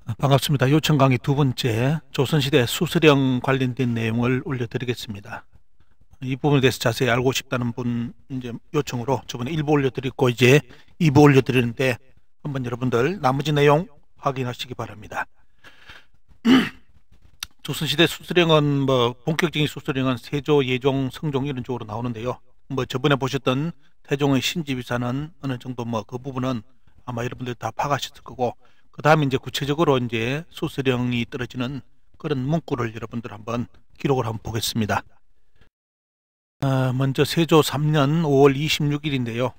반갑습니다. 요청 강의 두 번째 조선시대 수수령 관련된 내용을 올려드리겠습니다. 이 부분에 대해서 자세히 알고 싶다는 분 이제 요청으로 저번에 1부 올려드리고 이제 2부 올려드리는데 한번 여러분들 나머지 내용 확인하시기 바랍니다. 조선시대 수수령은 본격적인 수수령은 세조, 예종, 성종 이런 쪽으로 나오는데요. 저번에 보셨던 태종의 신지비사는 어느 정도 그 부분은 아마 여러분들 다 파악하셨을 거고, 그 다음에 이제 구체적으로 이제 수수령이 떨어지는 그런 문구를 여러분들 한번 기록을 한번 보겠습니다. 먼저 세조 3년 5월 26일인데요.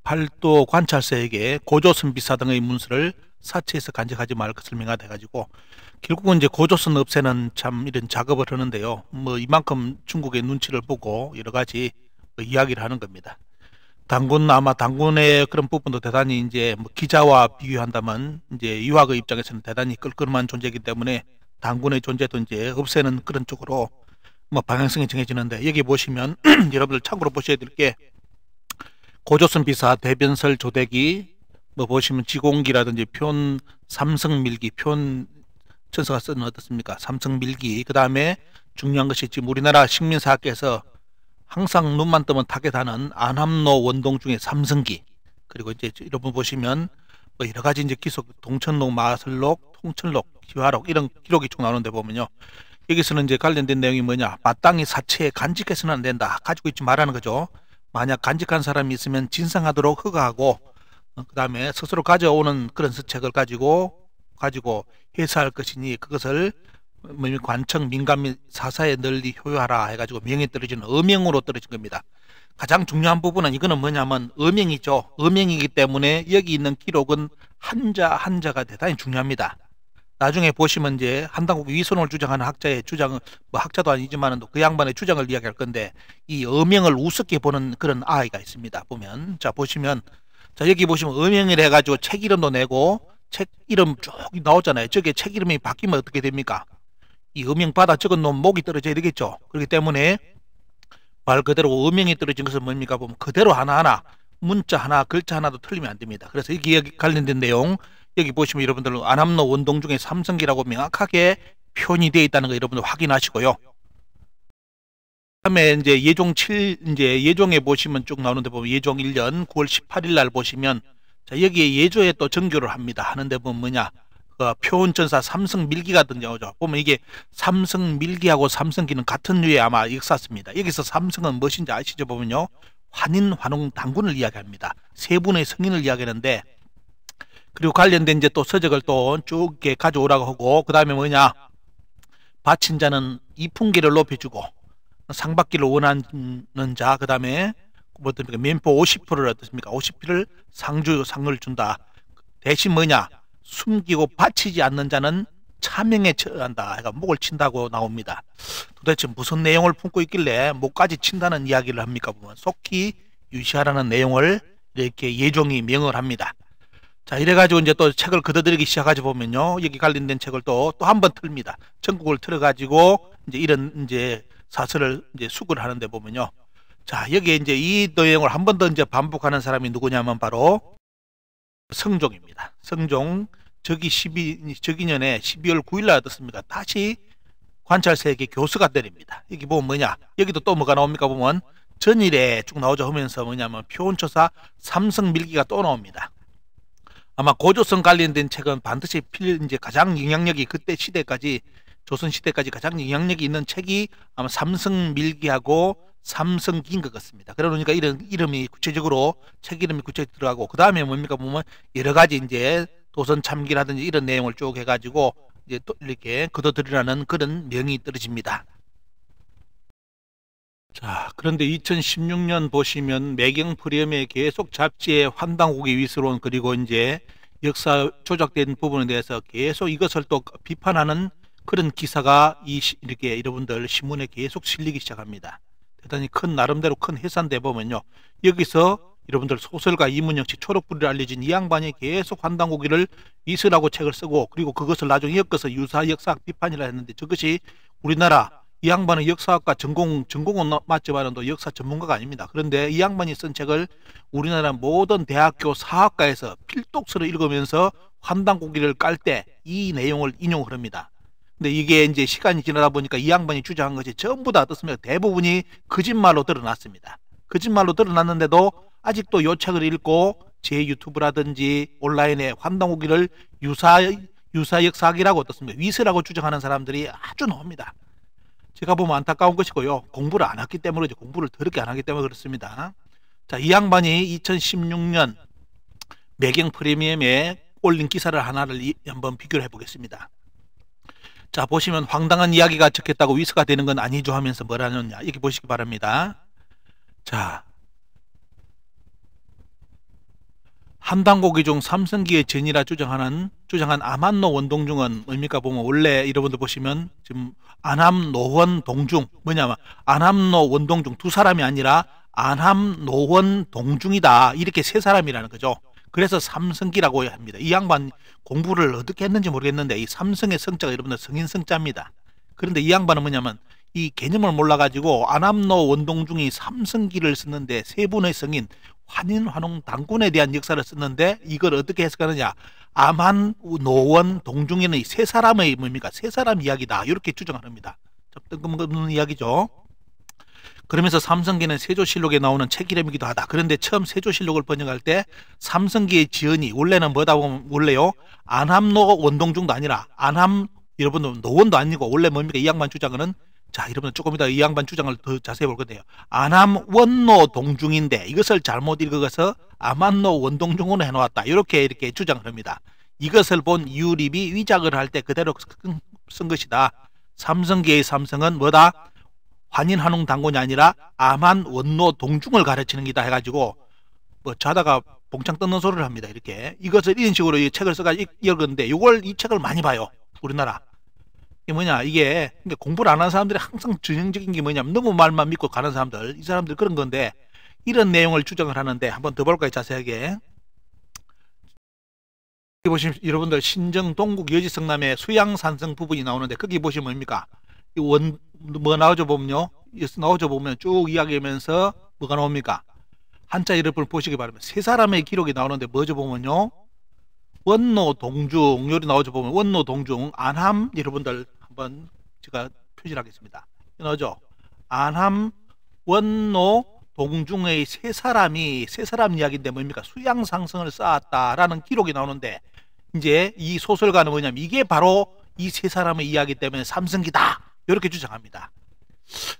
팔도 관찰사에게 고조선 비사 등의 문서를 사치해서 간직하지 말 것을 명하다 해가지고 결국은 이제 고조선 없애는 참 이런 작업을 하는데요. 이만큼 중국의 눈치를 보고 여러 가지 이야기를 하는 겁니다. 아마 당군의 그런 부분도 대단히 이제 기자와 비교한다면 이제 유학의 입장에서는 대단히 껄끄러운 존재이기 때문에 당군의 존재도 이제 없애는 그런 쪽으로 방향성이 정해지는데, 여기 보시면 여러분들 참고로 보셔야 될 게 고조선 비사 대변설 조대기 보시면 지공기라든지 편 삼성밀기 편 천서가 쓰는 어떻습니까? 삼성밀기. 그 다음에 중요한 것이 지금 우리나라 식민사학계에서 항상 눈만 뜨면 타겟하는 안함로 원동 중에 삼성기, 그리고 이제 여러분 보시면 여러 가지 이제 기록 동천록, 마설록, 통천록, 기화록 이런 기록이 쭉 나오는데 보면요, 여기서는 이제 관련된 내용이 뭐냐, 마땅히 사체에 간직해서는 안 된다, 가지고 있지 말라는 거죠. 만약 간직한 사람이 있으면 진상하도록 허가하고 그 다음에 스스로 가져오는 그런 서책을 가지고 회사할 것이니 그것을 관청, 민간 및 사사에 널리 효요하라 해가지고 명에 떨어지는 어명으로 떨어진 겁니다. 가장 중요한 부분은 이거는 뭐냐면 어명이죠. 어명이기 때문에 여기 있는 기록은 한자 한자가 대단히 중요합니다. 나중에 보시면 이제 한당국 위선을 주장하는 학자의 주장은 학자도 아니지만 그 양반의 주장을 이야기할 건데, 이 어명을 우습게 보는 그런 아이가 있습니다. 보면 자 보시면 여기 보시면 어명을 해가지고 책 이름도 내고 책 이름 쭉 나오잖아요. 저게 책 이름이 바뀌면 어떻게 됩니까? 이 어명 받아 적은 놈 목이 떨어져야 되겠죠. 그렇기 때문에 말 그대로 어명이 떨어진 것은 뭡니까? 보면 그대로 하나하나 문자 하나 글자 하나도 틀리면 안 됩니다. 그래서 여기 관련된 내용 여기 보시면 여러분들 안함로 원동 중에 삼성기라고 명확하게 표현이 되어 있다는 거 여러분들 확인하시고요. 그다음에 이제 예종에 보시면 쭉 나오는데 보면 예종 1년 9월 18일 날 보시면 여기에 예조에 또 정교를 합니다. 하는데 보면 뭐냐? 표온천사 삼성밀기가 등장하죠. 보면 이게 삼성밀기하고 삼성기는 같은 류의 아마 역사입니다. 여기서 삼성은 무엇인지 아시죠? 보면요, 환인, 환웅, 당군을 이야기합니다. 세 분의 성인을 이야기하는데, 그리고 관련된 이제 또 서적을 또 쭉 이렇게 가져오라고 하고, 그 다음에 뭐냐, 바친 자는 이풍기를 높여주고 상받기를 원하는 자, 그 다음에 면포 50%를 어떻습니까? 50%를 상을 준다. 대신 뭐냐, 숨기고 바치지 않는 자는 차명에 처한다. 그러니까 목을 친다고 나옵니다. 도대체 무슨 내용을 품고 있길래 목까지 친다는 이야기를 합니까? 보면 속히 유시하라는 내용을 이렇게 예종이 명을 합니다. 자, 이래가지고 이제 또 책을 걷어들이기 시작하지 보면요, 여기 관련된 책을 또 한 번 틀입니다. 전국을 틀어가지고 이제 이런 이제 사설을 이제 수거를 하는데 보면요, 자, 여기에 이제 이 내용을 한 번 더 이제 반복하는 사람이 누구냐면 바로 성종입니다. 성종 저기년에 12월 9일 날 어떻습니까? 다시 관찰사에게 교수가 때립니다. 여기 보면 뭐냐, 여기도 또 뭐가 나옵니까? 보면 전일에 쭉 나오자 하면서 뭐냐면 표온초사 삼성밀기가 또 나옵니다. 아마 고조선 관련된 책은 반드시 이제 가장 영향력이 그때 시대까지 조선 시대까지 가장 영향력이 있는 책이 아마 삼성밀기하고 삼성기인 것 같습니다. 그러니까 이런 이름이 구체적으로 책 이름이 구체적으로 들어가고, 그 다음에 뭡니까? 보면 여러 가지 이제 도선 참기라든지 이런 내용을 쭉 해가지고 이제 또 이렇게 걷어들이라는 그런 명이 떨어집니다. 자, 그런데 2016년 보시면 매경 프리엄에 계속 잡지에 환당국의 위스론, 그리고 이제 역사 조작된 부분에 대해서 계속 이것을 또 비판하는 그런 기사가 이렇게 여러분들 신문에 계속 실리기 시작합니다. 대단히 나름대로 큰 해산돼 보면요, 여기서 여러분들 소설가 이문영 씨 초록불이라 알려진 이 양반이 계속 환당고기를 위서라고 책을 쓰고, 그리고 그것을 나중에 엮어서 유사 역사학 비판이라 했는데, 저것이 우리나라 이 양반은 역사학과 전공은 맞지만은 또 역사 전문가가 아닙니다. 그런데 이 양반이 쓴 책을 우리나라 모든 대학교 사학과에서 필독서를 읽으면서 환단고기를 깔 때 이 내용을 인용을 합니다. 근데 이게 이제 시간이 지나다 보니까 이 양반이 주장한 것이 전부 다 어떻습니까? 대부분이 거짓말로 드러났습니다. 거짓말로 드러났는데도 아직도 이 책을 읽고 제 유튜브라든지 온라인에 환단고기를 유사 역사학이라고 어떻습니까? 위세라고 주장하는 사람들이 아주 나옵니다. 제가 보면 안타까운 것이고요. 공부를 안 했기 때문이죠. 공부를 더럽게 안 하기 때문에 그렇습니다. 자, 이 양반이 2016년 매경 프리미엄에 올린 기사를 하나를 한번 비교를 해보겠습니다. 자, 보시면 황당한 이야기가 적혔다고 위스가 되는 건 아니죠 하면서 뭐라느냐 이렇게 보시기 바랍니다. 자, 한단고기 중 삼성기의 전이라 주장한 아만노 원동중은 뭡니까? 보면 원래 여러분들 보시면 지금 안함 노원 동중 뭐냐면 안함노 원동중 두 사람이 아니라 안함 노원 동중이다 이렇게 세 사람이라는 거죠. 그래서 삼성기라고 합니다. 이 양반 공부를 어떻게 했는지 모르겠는데 이 삼성의 성자가 여러분들 성인 성자입니다. 그런데 이 양반은 뭐냐면 이 개념을 몰라가지고 안함노 원동중이 삼성기를 썼는데 세 분의 성인 환인환웅 당군에 대한 역사를 썼는데 이걸 어떻게 해석하느냐? 아만 노원 동중에는 세 사람의 뭡니까? 세 사람 이야기다 이렇게 주장을 합니다. 뜬금없는 이야기죠. 그러면서 삼성기는 세조실록에 나오는 책 이름이기도 하다. 그런데 처음 세조실록을 번역할 때 삼성기의 지연이 원래는 뭐다 보면 원래요 안함노 원동중도 아니라 안함 여러분들 노원도 아니고 원래 뭡니까? 이 양반 주장은 자 여러분 조금 이따 이 양반 주장을 더 자세히 볼 건데요. 안함 원노 동중인데 이것을 잘못 읽어서 아만노 원동중으로 해놓았다. 이렇게 주장을 합니다. 이것을 본 유립이 위작을 할 때 그대로 쓴 것이다. 삼성기의 삼성은 뭐다? 환인환웅 당군이 아니라 아만 원노 동중을 가르치는 기다 해가지고 뭐 자다가 봉창 뜯는 소리를 합니다. 이렇게 이것을 이런 식으로 이 책을 써가지고 읽었는데 이 책을 많이 봐요. 우리나라. 이게 뭐냐 이게 공부를 안 하는 사람들이 항상 전형적인 게 뭐냐면 너무 말만 믿고 가는 사람들 이 사람들 그런 건데 이런 내용을 주장을 하는데 한번 더 볼까요 자세하게. 여기 보시면 여러분들 신정 동국 여지성남의 수양산성 부분이 나오는데 거기 보시면 뭡니까 뭐 나오죠 보면요 나오죠 보면 쭉 이야기하면서 뭐가 나옵니까 한자 여러분 보시기 바랍니다. 세 사람의 기록이 나오는데 뭐죠 보면요 원노 동중 요리 나오죠 보면 원노 동중 안함 여러분들 한번 제가 표시를 하겠습니다. 나오죠 안함 원노 동중의 세 사람 이야기인데 뭡니까 수양상성을 쌓았다라는 기록이 나오는데 이제 이 소설가는 뭐냐면 이게 바로 이 세 사람의 이야기 때문에 삼성기다 이렇게 주장합니다.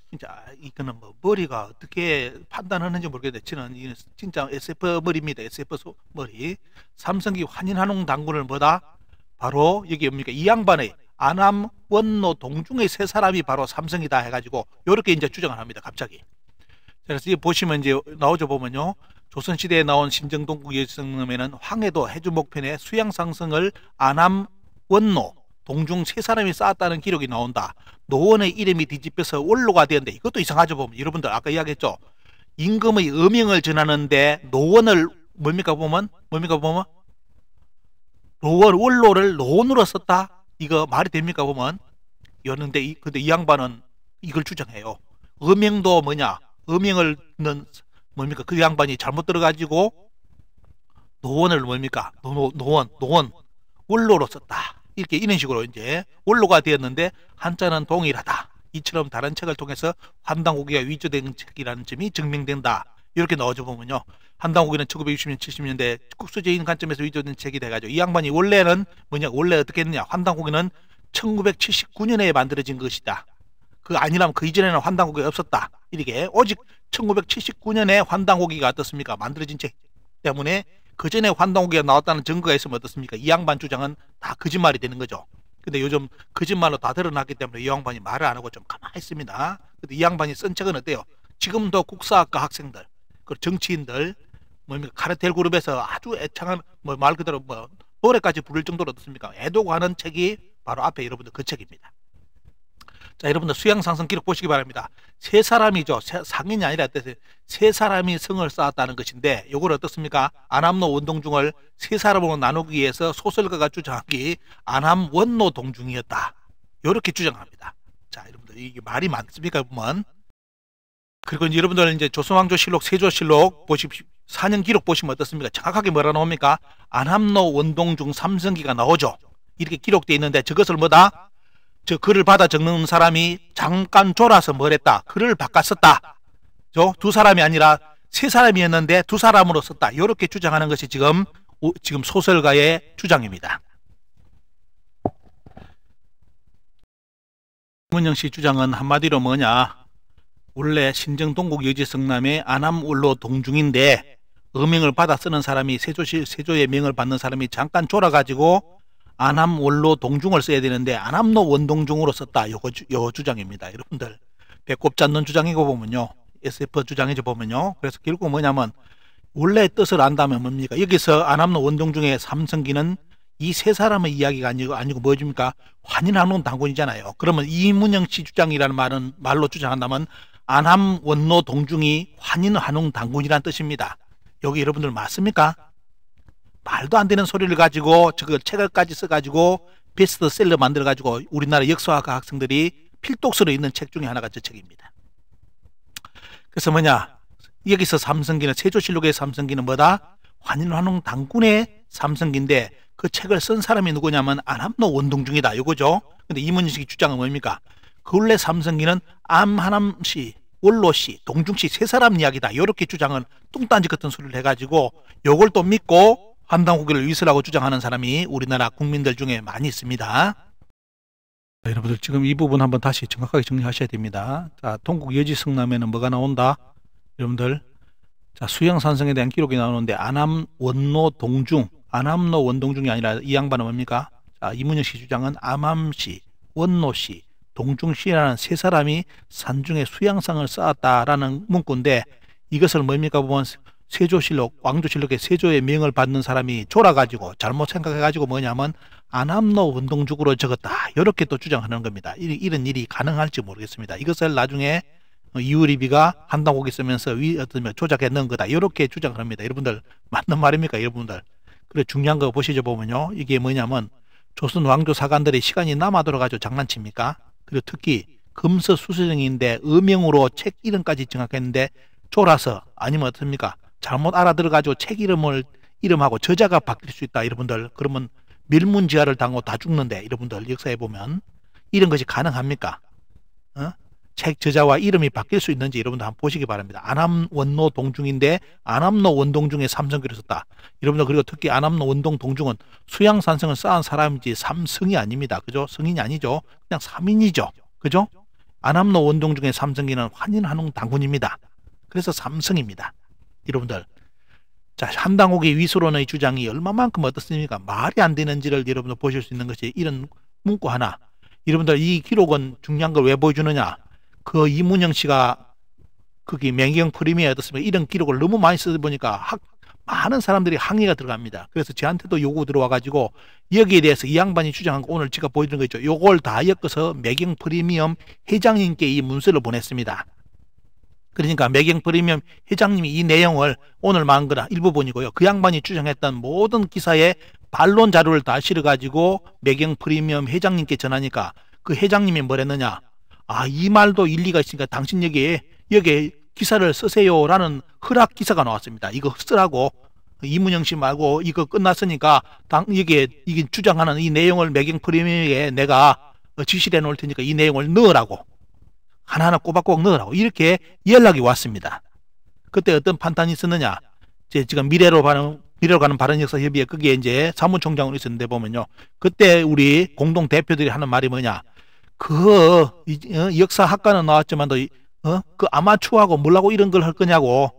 진짜 이거는 뭐 머리가 어떻게 판단하는지 모르겠는데 저는 진짜 SF 머리입니다. SF 머리. 삼성기 환인환웅 당군을 뭐다? 바로 여기 뭡니까 이 양반의 안함 원노 동중의 세 사람이 바로 삼성이다 해가지고 이렇게 이제 주장을 합니다. 갑자기. 그래서 이 보시면 이제 나오죠 보면요. 조선시대에 나온 신정동국 여지성남에는 황해도 해주목편에 수양상성을 안함 원노 동중 세 사람이 쌓았다는 기록이 나온다. 노원의 이름이 뒤집혀서 원로가 되었는데 이것도 이상하죠 보면 여러분들 아까 이야기했죠. 임금의 어명을 전하는데 노원을 뭡니까 보면 노원 원로를 노원으로 썼다. 이거 말이 됩니까 보면 였는데 근데 이 양반은 이걸 주장해요. 어명도 뭐냐 어명을 뭡니까 그 양반이 잘못 들어가지고 노원을 뭡니까 노원 원로로 썼다. 이렇게 이런 식으로 이제 원로가 되었는데 한자는 동일하다. 이처럼 다른 책을 통해서 한단고기가 위조된 책이라는 점이 증명된다. 이렇게 나오죠 보면요. 한단고기는 1960년 70년대 국수제인 관점에서 위조된 책이 돼가지고 이 양반이 원래는 뭐냐 원래 어떻게 했느냐 한단고기는 1979년에 만들어진 것이다. 그 아니라면 그 이전에는 환단고기가 없었다. 이렇게 오직 1979년에 환단고기가 어떻습니까 만들어진 책 때문에 그 전에 환단고기가 나왔다는 증거가 있으면 어떻습니까? 이 양반 주장은 다 거짓말이 되는 거죠. 근데 요즘 거짓말로 다 드러났기 때문에 이 양반이 말을 안 하고 좀 가만히 있습니다. 근데 이 양반이 쓴 책은 어때요? 지금도 국사학과 학생들, 그 정치인들, 뭡니까 카르텔 그룹에서 아주 애창한 말 그대로 노래까지 부를 정도로 어떻습니까? 애도가는 책이 바로 앞에 여러분들 그 책입니다. 자, 여러분들 수양상성 기록 보시기 바랍니다. 세 사람이죠. 상인이 아니라 세 사람이 성을 쌓았다는 것인데 이걸 어떻습니까? 안함노 원동중을 세 사람으로 나누기 위해서 소설가가 주장한 게 안함 원노 동중이었다. 이렇게 주장합니다. 자, 여러분들 이게 말이 많습니까 보면. 그리고 이제 여러분들 이제 조선왕조실록, 세조실록 보십시오. 4년 기록 보시면 어떻습니까? 정확하게 뭐라 나옵니까? 안함로 원동중 삼성기가 나오죠. 이렇게 기록되어 있는데 저것을 뭐다? 저 글을 받아 적는 사람이 잠깐 졸아서 뭘 했다? 글을 바꿨었다. 두 사람이 아니라 세 사람이었는데 두 사람으로 썼다. 이렇게 주장하는 것이 지금 소설가의 주장입니다. 이문영 씨 주장은 한마디로 뭐냐? 원래 신정동국 여지성남의 안암원로 동중인데 어명을 받아 쓰는 사람이 세조의 명을 받는 사람이 잠깐 졸아가지고 안암원로 동중을 써야 되는데 안암로 원동중으로 썼다. 요거 주장입니다. 여러분들 배꼽 잡는 주장이고 보면요. SF 주장이죠 보면요. 그래서 결국 뭐냐면 원래 뜻을 안다면 뭡니까? 여기서 안암로 원동중의 삼성기는 이 세 사람의 이야기가 아니고 뭐십니까? 환인한운 당군이잖아요. 그러면 이문영 씨 주장이라는 말로 주장한다면 안암 원로 동중이 환인한웅 당군이란 뜻입니다. 여기 여러분들 맞습니까? 말도 안 되는 소리를 가지고 저거 책을까지 써가지고 베스트셀러 만들어가지고 우리나라 역사학 학생들이 필독서로 읽는 책 중에 하나가 저 책입니다. 그래서 뭐냐? 여기서 삼성기는 세조실록의 삼성기는 뭐다? 환인한웅 당군의 삼성기인데 그 책을 쓴 사람이 누구냐면 안암로 원동중이다. 이거죠. 근데 이문식이 주장은 뭡니까? 그 원래 삼성기는 암하남씨, 원로씨, 동중씨 세 사람 이야기다. 이렇게 주장은 뚱딴지 같은 소리를 해가지고 요걸 또 믿고 한당후기를 위설하고 주장하는 사람이 우리나라 국민들 중에 많이 있습니다. 자, 여러분들 지금 이 부분 한번 다시 정확하게 정리하셔야 됩니다. 자, 동국 여지성남에는 뭐가 나온다? 여러분들 자, 수양산성에 대한 기록이 나오는데 안암 원로 동중, 안암로 원동중이 아니라 이 양반은 뭡니까? 자, 이문영 씨 주장은 암암씨, 원로씨, 동중씨라는 세 사람이 산중에 수양상을 쌓았다라는 문구인데 이것을 뭡니까 보면 세조실록, 왕조실록의 세조의 명을 받는 사람이 졸아가지고 잘못 생각해가지고 뭐냐면 안암로 원동중으로 적었다. 이렇게 또 주장하는 겁니다. 이런 일이 가능할지 모르겠습니다. 이것을 나중에 이우리비가 한당고기 쓰면서 조작해 넣은 거다. 이렇게 주장을 합니다. 여러분들 맞는 말입니까? 여러분들. 그래 중요한 거 보시죠 보면요. 이게 뭐냐면 조선 왕조 사관들이 시간이 남아돌아가지고 장난칩니까? 그리고 특히 금서수수령인데 어명으로 책 이름까지 정확했는데 졸아서 아니면 어떻습니까? 잘못 알아들어가지고 책 이름하고 저자가 바뀔 수 있다. 여러분들 그러면 멸문지화를 당하고 다 죽는데 여러분들 역사에 보면 이런 것이 가능합니까? 책 저자와 이름이 바뀔 수 있는지 여러분들 한번 보시기 바랍니다. 안암 원로 동중인데 안암로 원동중에 삼성기를 썼다. 여러분들 그리고 특히 안암로 원동 동중은 수양산성을 쌓은 사람이지 삼성이 아닙니다. 그죠? 성인이 아니죠. 그냥 삼인이죠. 그죠? 안암로 원동중의 삼성기는 환인한웅 당군입니다. 그래서 삼성입니다. 여러분들 자 한당옥의 위수론의 주장이 얼마만큼 어떻습니까? 말이 안 되는지를 여러분들 보실 수 있는 것이 이런 문구 하나. 여러분들 이 기록은 중요한 걸 왜 보여주느냐? 그 이문영 씨가 거기 맹경 프리미어에 어떻습니까? 이런 기록을 너무 많이 쓰다 보니까 많은 사람들이 항의가 들어갑니다. 그래서 저한테도 요구 들어와가지고 여기에 대해서 이 양반이 주장한 거 오늘 제가 보여드린 거 있죠. 요걸 다 엮어서 매경 프리미엄 회장님께 이 문서를 보냈습니다. 그러니까 매경 프리미엄 회장님이 이 내용을 오늘 말한 거라 일부분이고요. 그 양반이 주장했던 모든 기사에 반론 자료를 다 실어가지고 매경 프리미엄 회장님께 전하니까 그 회장님이 뭐랬느냐? 아, 이 말도 일리가 있으니까 당신 여기에 기사를 쓰세요라는 허락 기사가 나왔습니다. 이거 쓰라고 이문영 씨 말고 이거 끝났으니까 이게 주장하는 이 내용을 매경 프리미엄에 내가 지시를 해놓을 테니까 이 내용을 넣으라고 하나하나 꼬박꼬박 넣으라고 이렇게 연락이 왔습니다. 그때 어떤 판단이 있었느냐? 지금 미래로 가는 바른역사협의회 거기에 이제 사무총장으로 있었는데 보면요. 그때 우리 공동 대표들이 하는 말이 뭐냐? 역사학과는 나왔지만도 그 아마추어하고 뭐라고 이런 걸 할 거냐고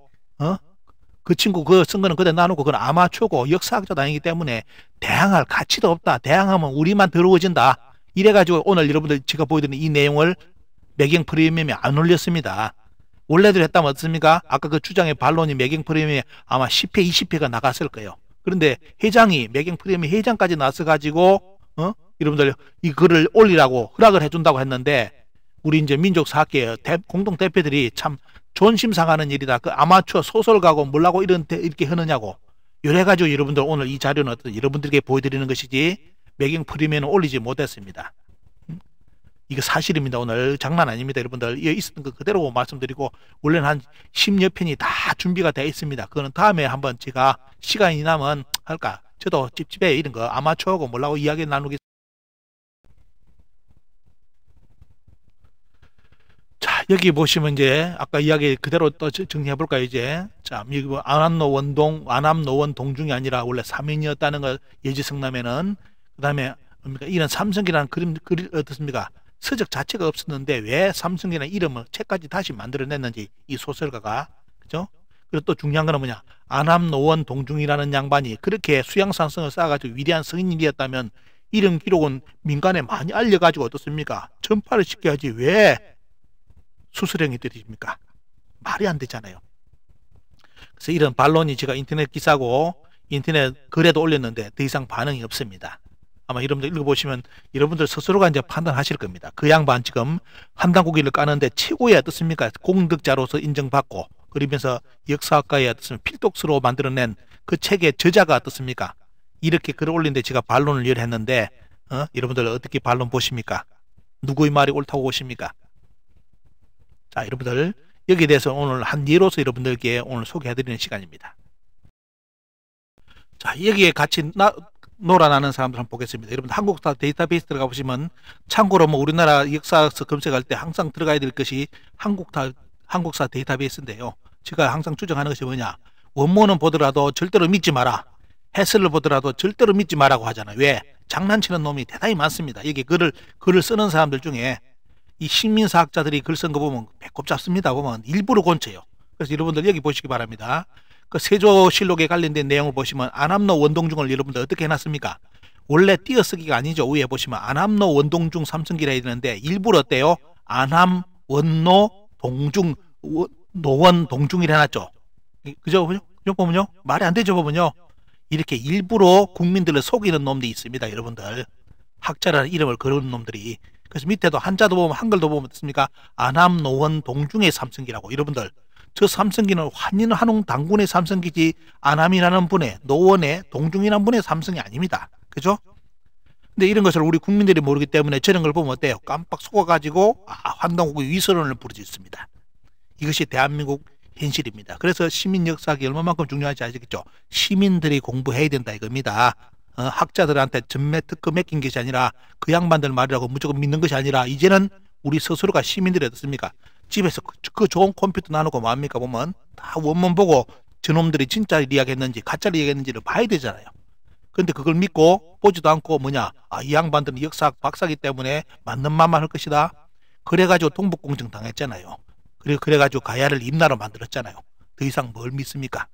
그 친구 쓴 거는 그때 나누고 그건 아마추어고 역사학자도 아니기 때문에 대항할 가치도 없다. 대항하면 우리만 더러워진다. 이래가지고 오늘 여러분들 제가 보여드리는 이 내용을 매경 프리미엄에 안 올렸습니다. 원래대로 했다면 어떻습니까? 아까 그 주장의 반론이 매경 프리미엄에 아마 10회 20회가 나갔을 거예요. 그런데 회장이 매경 프리미엄 회장까지 나서가지고 여러분들 이 글을 올리라고 허락을 해준다고 했는데 우리 이제 민족사학계 공동 대표들이 참 존심 상하는 일이다. 그 아마추어 소설가고 뭐라고 이렇게 하느냐고. 이래가지고 여러분들 오늘 이 자료는 여러분들에게 보여드리는 것이지 매경 프리미엄은 올리지 못했습니다. 이거 사실입니다. 오늘 장난 아닙니다. 여러분들 이거 있었던 거 그대로 말씀드리고 원래는 한 10여 편이 다 준비가 되어 있습니다. 그거는 다음에 한번 제가 시간이 나면 할까. 저도 찝찝해 이런 거 아마추어고 뭐라고 이야기 나누겠습니다. 자, 여기 보시면 이제 아까 이야기 그대로 또 정리해 볼까요, 이제. 자, 여기 뭐 안암노원 동중이 아니라 원래 3인이었다는 걸 예지성남에는. 그다음에 뭡니까? 이런 삼성기라는 그림 어떻습니까? 서적 자체가 없었는데 왜 삼성기라는 이름을 책까지 다시 만들어냈는지 이 소설가가. 그죠? 그리고 또 중요한 거는 뭐냐? 안암노원 동중이라는 양반이 그렇게 수양산성을 쌓아가지고 위대한 성인이었다면 이런 기록은 민간에 많이 알려가지고 어떻습니까? 전파를 시켜야지 왜 수수령이 들이십니까? 말이 안 되잖아요. 그래서 이런 반론이 제가 인터넷 기사고 인터넷 글에도 올렸는데 더 이상 반응이 없습니다. 아마 여러분들 읽어보시면 여러분들 스스로가 이제 판단하실 겁니다. 그 양반 지금 한당고기를 까는데 최고의 어떻습니까? 공덕자로서 인정받고 그러면서 역사학과의 어떻습니까? 필독스로 만들어낸 그 책의 저자가 어떻습니까? 이렇게 글을 올리는데 제가 반론을 열했는데 여러분들 어떻게 반론 보십니까? 누구의 말이 옳다고 보십니까? 자, 여러분들 여기에 대해서 오늘 한 예로서 여러분들께 오늘 소개해드리는 시간입니다. 자, 여기에 같이 놀아나는 사람들 한번 보겠습니다. 여러분 한국사 데이터베이스 들어가 보시면 참고로 뭐 우리나라 역사서 검색할 때 항상 들어가야 될 것이 한국사 데이터베이스인데요. 제가 항상 주장하는 것이 뭐냐? 원문은 보더라도 절대로 믿지 마라. 해설을 보더라도 절대로 믿지 마라고 하잖아요. 왜? 장난치는 놈이 대단히 많습니다. 여기 글을 쓰는 사람들 중에 이 식민사학자들이 글 쓴 거 보면 배꼽 잡습니다. 보면 일부러 곤쳐요. 그래서 여러분들 여기 보시기 바랍니다. 그 세조실록에 관련된 내용을 보시면 안암로 원동중을 여러분들 어떻게 해놨습니까? 원래 띄어쓰기가 아니죠. 위에 보시면 안암로 원동중 삼성기라 있는데 일부러 어때요? 안암 원노 동중 노원 동중이라 해놨죠. 그죠? 보면요 말이 안 되죠. 보면요 이렇게 일부러 국민들을 속이는 놈들이 있습니다. 여러분들 학자라는 이름을 거는 놈들이. 그래서 밑에도 한자도 보면 한글도 보면 어떻습니까? 안암 노원 동중의 삼성기라고. 여러분들 저 삼성기는 환인 한웅 당군의 삼성기지 안암이라는 분의 노원의 동중이라는 분의 삼성이 아닙니다. 그죠? 근데 이런 것을 우리 국민들이 모르기 때문에 저런 걸 보면 어때요? 깜빡 속아가지고 환단국의 위선론을 부르짖습니다. 이것이 대한민국 현실입니다. 그래서 시민 역사학이 얼마만큼 중요한지 아시겠죠? 시민들이 공부해야 된다 이겁니다. 학자들한테 전매 특허 맡긴 것이 아니라 그 양반들 말이라고 무조건 믿는 것이 아니라 이제는 우리 스스로가 시민들이 어떻습니까? 집에서 그 좋은 컴퓨터 나누고 뭡니까 보면 다 원문 보고 저놈들이 진짜 이야기했는지 가짜를 이야기했는지를 봐야 되잖아요. 그런데 그걸 믿고 보지도 않고 뭐냐? 이 양반들은 역사학 박사기 때문에 맞는 말만 할 것이다. 그래가지고 동북공정 당했잖아요. 그래가지고 가야를 임나로 만들었잖아요. 더 이상 뭘 믿습니까?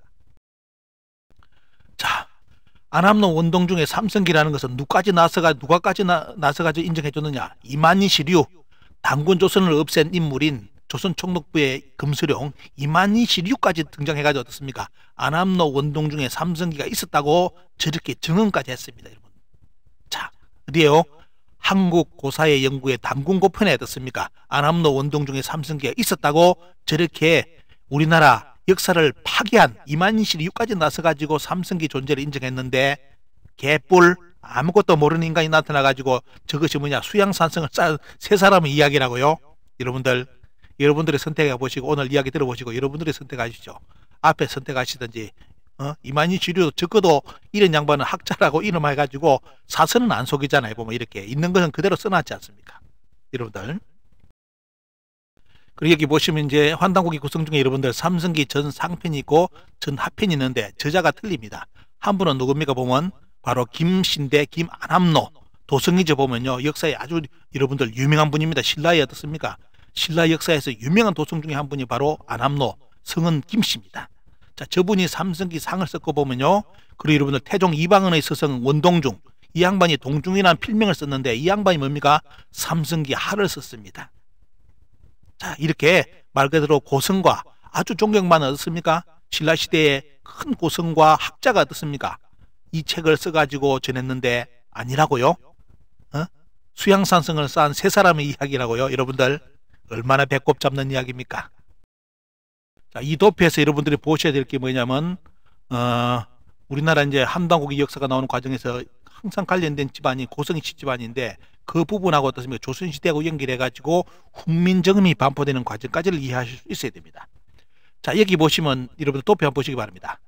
자, 안암로 원동중의 삼성기라는 것은 누가까지 나서가지고 인정해줬느냐? 이만희 시류 당군 조선을 없앤 인물인 조선 총독부의 금수령 이만희 시류까지 등장해가지고 어떻습니까? 안암로 원동중에 삼성기가 있었다고 저렇게 증언까지 했습니다. 여러분. 자, 어디에요? 한국 고사의 연구의 담군고편에 어떻습니까? 안암로 원동중에 삼성기가 있었다고 저렇게 우리나라 역사를 파괴한 이만희 시류까지 나서가지고 삼성기 존재를 인정했는데 개뿔 아무것도 모르는 인간이 나타나가지고 저것이 뭐냐? 수양산성을 쌓은 세 사람의 이야기라고요. 여러분들의 선택해 보시고 오늘 이야기 들어보시고 여러분들이 선택하시죠. 앞에 선택하시든지 이만희 시류도 적어도 이런 양반은 학자라고 이름해가지고 사설은 안 속이잖아요. 보면 이렇게 있는 것은 그대로 써놨지 않습니까? 여러분들. 그리고 여기 보시면 이제 환단고기 구성 중에 여러분들 삼성기 전 상편이 있고 전 하편이 있는데 저자가 틀립니다. 한 분은 누굽니까 보면 바로 김신대 김안암로 도성이죠. 보면요 역사에 아주 여러분들 유명한 분입니다. 신라에 어떻습니까? 신라 역사에서 유명한 도성 중에 한 분이 바로 안암로 성은 김씨입니다. 자, 저분이 삼성기 상을 썼고 보면요 그리고 여러분들 태종 이방원의 서성 원동중 이 양반이 동중이라는 필명을 썼는데 이 양반이 뭡니까? 삼성기 하를 썼습니다. 자, 이렇게 말 그대로 고성과 아주 존경받는 어떻습니까? 신라시대의 큰 고성과 학자가 어떻습니까? 이 책을 써가지고 전했는데 아니라고요? 수양산성을 쌓은 세 사람의 이야기라고요? 여러분들 얼마나 배꼽 잡는 이야기입니까? 자, 이 도표에서 여러분들이 보셔야 될 게 뭐냐면 우리나라 이제 한당고기 역사가 나오는 과정에서 항상 관련된 집안이 고성이 집안인데 그 부분하고 어떻습니까? 조선시대하고 연결해가지고 훈민정음이 반포되는 과정까지를 이해하실 수 있어야 됩니다. 자, 여기 보시면 여러분들 도표 한번 보시기 바랍니다.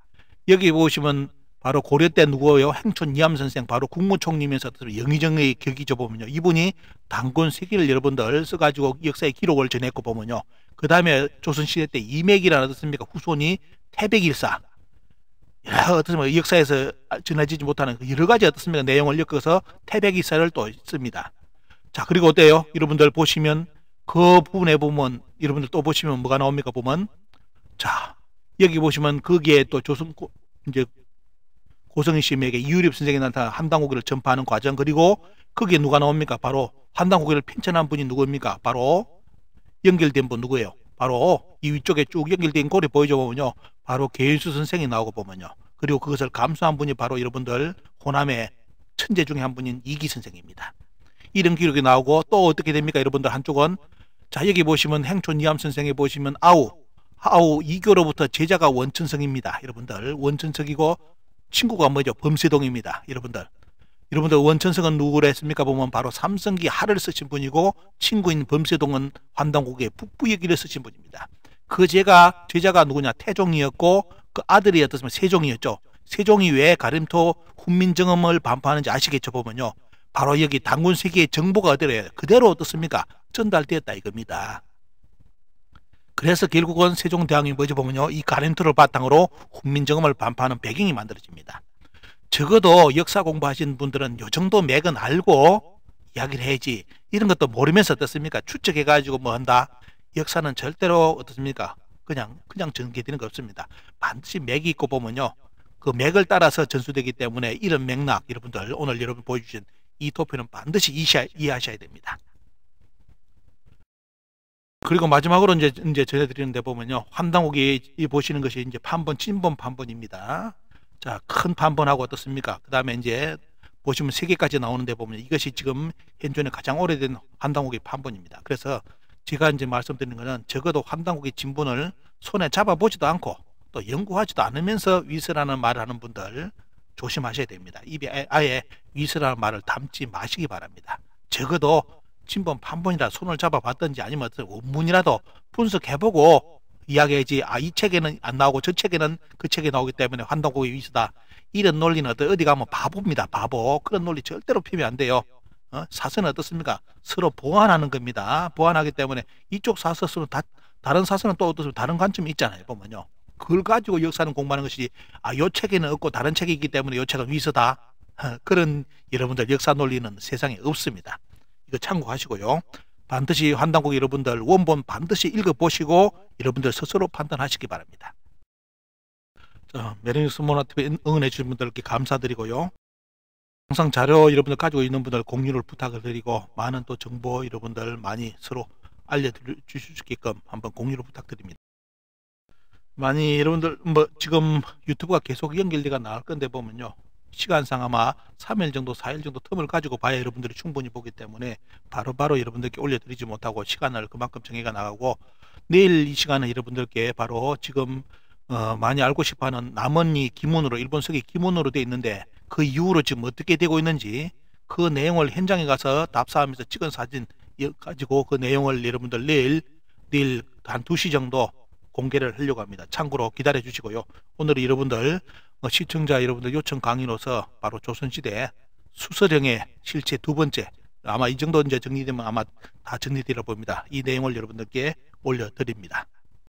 여기 보시면 바로 고려 때 누구예요? 행촌 이암 선생, 바로 국무총리면서 영의정의 격이죠. 보면요, 이분이 단군 세기를 여러분들 써가지고 역사의 기록을 전했고 보면요, 그 다음에 조선시대 때 이맥이라는 어떻습니까? 후손이 태백일사, 어떻습니까? 역사에서 전해지지 못하는 여러 가지 어떻습니까? 내용을 엮어서 태백일사를 또 씁니다. 자, 그리고 어때요? 여러분들 보시면 그 부분에 보면 여러분들 또 보시면 뭐가 나옵니까? 보면 자, 여기 보시면 거기에 또 이제 고성희 씨에게 이유립 선생이 나타나 한당고기를 전파하는 과정, 그리고 거기에 누가 나옵니까? 바로 한당고기를 편찬한 분이 누구입니까? 바로 연결된 분 누구예요? 바로 이 위쪽에 쭉 연결된 고리 보이죠? 보면요, 바로 계인수 선생이 나오고 보면요, 그리고 그것을 감수한 분이 바로 여러분들 호남의 천재 중에 한 분인 이기 선생입니다. 이런 기록이 나오고 또 어떻게 됩니까? 여러분들 한쪽은 자, 여기 보시면 행촌 이암 선생에 보시면 아우 이교로부터 제자가 원천성입니다. 여러분들 원천성이고 친구가 뭐죠? 범세동입니다. 여러분들 원천성은 누구를 했습니까? 보면 바로 삼성기 하를 쓰신 분이고 친구인 범세동은 환단국의 북부 얘기를 쓰신 분입니다. 그 제자가 누구냐? 태종이었고 그 아들이 어떻습니까? 세종이었죠. 세종이 왜 가림토 훈민정음을 반포하는지 아시겠죠? 보면요, 바로 여기 단군 세계의 정보가 그대로 어떻습니까? 전달되었다 이겁니다. 그래서 결국은 세종대왕이 뭐죠? 보면요, 이 가림토를 바탕으로 훈민정음을 반포하는 배경이 만들어집니다. 적어도 역사 공부하신 분들은 요 정도 맥은 알고 이야기를 해야지, 이런 것도 모르면서 어떻습니까? 추측해가지고 뭐 한다? 역사는 절대로 어떻습니까? 그냥 전개되는 거 없습니다. 반드시 맥이 있고 보면요, 그 맥을 따라서 전수되기 때문에 이런 맥락, 여러분들 오늘 여러분 보여주신 이 도표는 반드시 이해하셔야 됩니다. 그리고 마지막으로 이제 전해드리는데 보면요, 환당옥이 보시는 것이 이제 판본, 진본 판본입니다. 자, 큰 판본하고 어떻습니까? 그 다음에 이제 보시면 3개까지 나오는데 보면 이것이 지금 현존에 가장 오래된 환당옥의 판본입니다. 그래서 제가 이제 말씀드리는 것은 적어도 환당옥의 진본을 손에 잡아보지도 않고 또 연구하지도 않으면서 위서라는 말을 하는 분들 조심하셔야 됩니다. 입에 아예 위서라는 말을 담지 마시기 바랍니다. 적어도 진본 판본이라 손을 잡아봤든지 아니면 원문이라도 분석해보고 이야기하지, 이 책에는 안 나오고 저 책에는 그 책에 나오기 때문에 환당국의 위서다, 이런 논리는 어디 가면 바보입니다. 바보. 그런 논리 절대로 피면 안 돼요. 사서는 어떻습니까? 서로 보완하는 겁니다. 보완하기 때문에 이쪽 사서는 다른 사서는 또 어떻습니까? 다른 관점이 있잖아요. 보면요, 그걸 가지고 역사는 공부하는 것이지, 요 책에는 없고 다른 책이 있기 때문에 요 책은 위서다, 그런 여러분들 역사 논리는 세상에 없습니다. 이거 참고하시고요. 반드시 환당국 여러분들 원본 반드시 읽어보시고 여러분들 스스로 판단하시기 바랍니다. 매력뉴스 모나TV에 응원해 주신 분들께 감사드리고요. 영상 자료 여러분들 가지고 있는 분들 공유를 부탁을 드리고, 많은 또 정보 여러분들 많이 서로 알려주실 수 있게끔 한번 공유를 부탁드립니다. 많이 여러분들 지금 유튜브가 계속 연결돼가 나올 건데 보면요, 시간상 아마 3일 정도 4일 정도 텀을 가지고 봐야 여러분들이 충분히 보기 때문에 바로바로 여러분들께 올려드리지 못하고 시간을 그만큼 정해가 나가고, 내일 이 시간은 여러분들께 바로 지금 많이 알고 싶어하는 남원리 기문으로, 일본서기 기문으로 되어 있는데 그 이후로 지금 어떻게 되고 있는지 그 내용을 현장에 가서 답사하면서 찍은 사진 가지고 그 내용을 여러분들 내일 한 2시 정도 공개를 하려고 합니다. 참고로 기다려 주시고요. 오늘은 여러분들 시청자 여러분들 요청 강의로서 바로 조선시대 수서령의 실체 2번째, 아마 이 정도 이제 정리되면 아마 다 정리되려 봅니다. 이 내용을 여러분들께 올려드립니다.